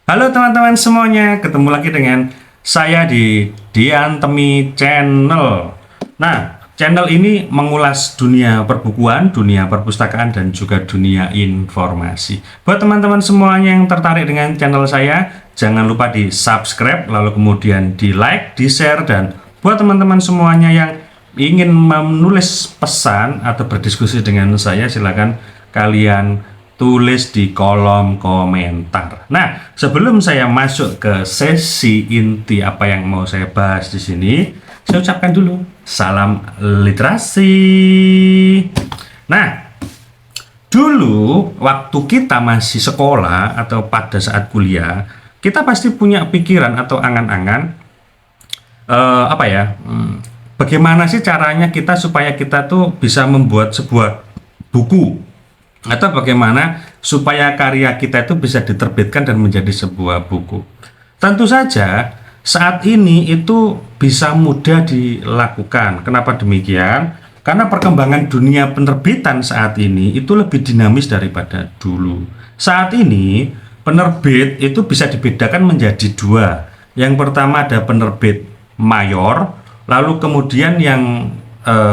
Halo teman-teman semuanya, ketemu lagi dengan saya di Dian Temi Channel. Nah, channel ini mengulas dunia perbukuan, dunia perpustakaan, dan juga dunia informasi. Buat teman-teman semuanya yang tertarik dengan channel saya, jangan lupa di subscribe, lalu kemudian di like, di share, dan buat teman-teman semuanya yang ingin menulis pesan atau berdiskusi dengan saya, silakan kalian tulis di kolom komentar. Nah, sebelum saya masuk ke sesi inti apa yang mau saya bahas di sini, saya ucapkan dulu salam literasi. Nah, dulu waktu kita masih sekolah atau pada saat kuliah, kita pasti punya pikiran atau angan-angan bagaimana sih caranya kita supaya kita tuh bisa membuat sebuah buku atau bagaimana supaya karya kita itu bisa diterbitkan dan menjadi sebuah buku. Tentu saja saat ini itu bisa mudah dilakukan. Kenapa demikian? Karena perkembangan dunia penerbitan saat ini itu lebih dinamis daripada dulu. Saat ini penerbit itu bisa dibedakan menjadi dua. Yang pertama ada penerbit mayor, lalu kemudian yang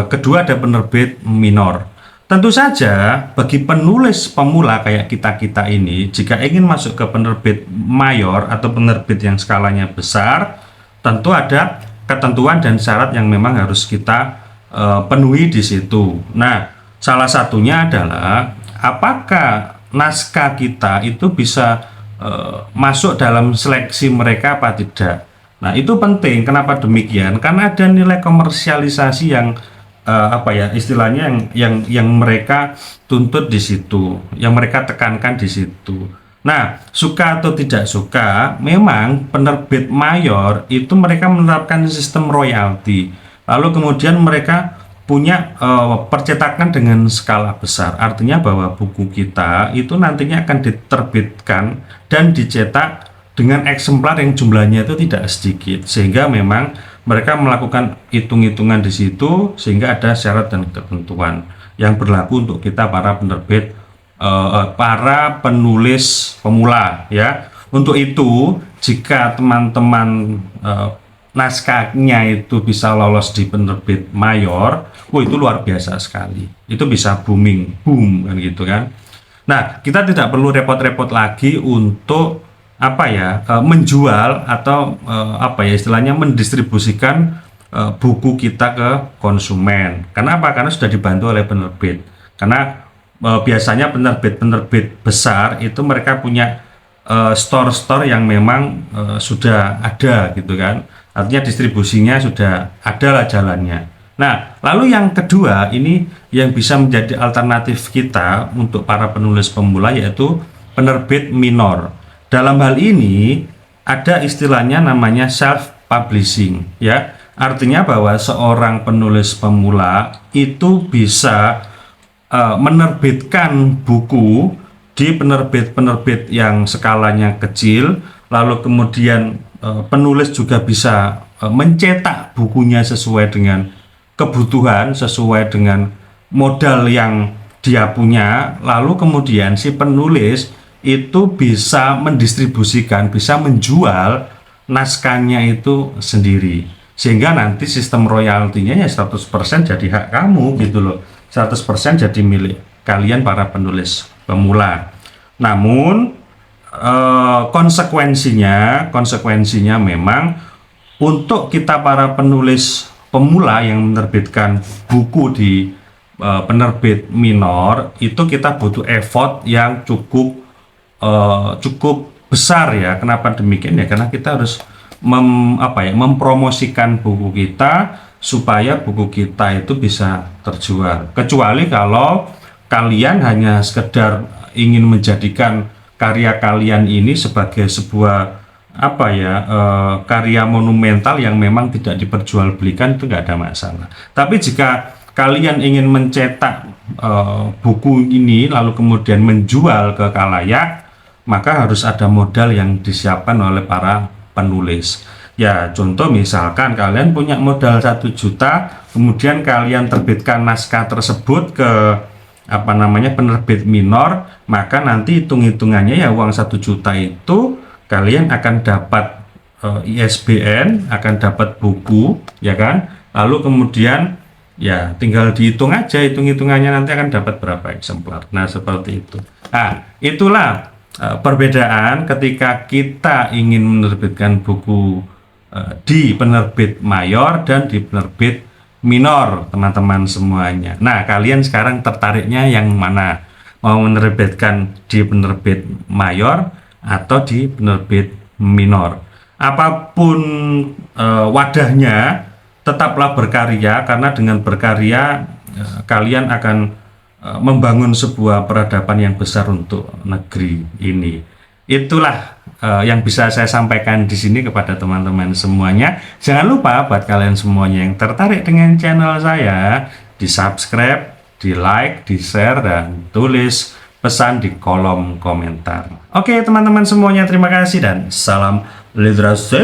kedua ada penerbit minor. Tentu saja bagi penulis pemula kayak kita-kita ini, jika ingin masuk ke penerbit mayor atau penerbit yang skalanya besar, tentu ada ketentuan dan syarat yang memang harus kita penuhi di situ. Nah, salah satunya adalah apakah naskah kita itu bisa masuk dalam seleksi mereka apa tidak. Nah, itu penting. Kenapa demikian? Karena ada nilai komersialisasi yang istilahnya yang mereka tuntut di situ, yang mereka tekankan di situ. Nah, suka atau tidak suka, memang penerbit mayor itu mereka menerapkan sistem royalti. Lalu kemudian mereka punya percetakan dengan skala besar. Artinya bahwa buku kita itu nantinya akan diterbitkan dan dicetak dengan eksemplar yang jumlahnya itu tidak sedikit, sehingga memang mereka melakukan hitung-hitungan di situ sehingga ada syarat dan ketentuan yang berlaku untuk kita para penerbit, para penulis pemula ya. Untuk itu jika teman-teman naskahnya itu bisa lolos di penerbit mayor, itu luar biasa sekali. Itu bisa booming, boom kan gitu kan. Nah, kita tidak perlu repot-repot lagi untuk menjual atau istilahnya mendistribusikan buku kita ke konsumen. Kenapa? Karena sudah dibantu oleh penerbit. Karena biasanya penerbit-penerbit besar itu mereka punya store-store yang memang sudah ada gitu kan. Artinya distribusinya sudah ada lah jalannya. Nah, lalu yang kedua ini yang bisa menjadi alternatif kita untuk para penulis pemula yaitu penerbit minor. Dalam hal ini ada istilahnya namanya self publishing ya. Artinya bahwa seorang penulis pemula itu bisa menerbitkan buku di penerbit-penerbit yang skalanya kecil, lalu kemudian penulis juga bisa mencetak bukunya sesuai dengan kebutuhan, sesuai dengan modal yang dia punya, lalu kemudian si penulis itu bisa mendistribusikan, bisa menjual naskahnya itu sendiri, sehingga nanti sistem royaltinya ya 100% jadi hak kamu gitu loh, 100% jadi milik kalian para penulis pemula. Namun konsekuensinya memang untuk kita para penulis pemula yang menerbitkan buku di penerbit minor itu kita butuh effort yang cukup besar ya. Kenapa demikian ya? Karena kita harus mempromosikan buku kita supaya buku kita itu bisa terjual. Kecuali kalau kalian hanya sekedar ingin menjadikan karya kalian ini sebagai sebuah karya monumental yang memang tidak diperjualbelikan, itu nggak ada masalah. Tapi jika kalian ingin mencetak buku ini lalu kemudian menjual ke khalayak, maka harus ada modal yang disiapkan oleh para penulis. Ya, contoh misalkan kalian punya modal 1 juta, kemudian kalian terbitkan naskah tersebut ke penerbit minor, maka nanti hitung-hitungannya ya uang 1 juta itu kalian akan dapat ISBN, akan dapat buku, ya kan? Lalu kemudian ya tinggal dihitung aja, hitung-hitungannya nanti akan dapat berapa eksemplar. Nah, seperti itu. Nah, itulah perbedaan ketika kita ingin menerbitkan buku di penerbit mayor dan di penerbit minor, teman-teman semuanya. Nah, kalian sekarang tertariknya yang mana? Mau menerbitkan di penerbit mayor atau di penerbit minor? Apapun wadahnya, tetaplah berkarya, karena dengan berkarya kalian akan membangun sebuah peradaban yang besar untuk negeri ini. Itulah yang bisa saya sampaikan di sini kepada teman-teman semuanya. Jangan lupa buat kalian semuanya yang tertarik dengan channel saya, di subscribe, di like, di share, dan tulis pesan di kolom komentar. Oke teman-teman semuanya, terima kasih dan salam literasi.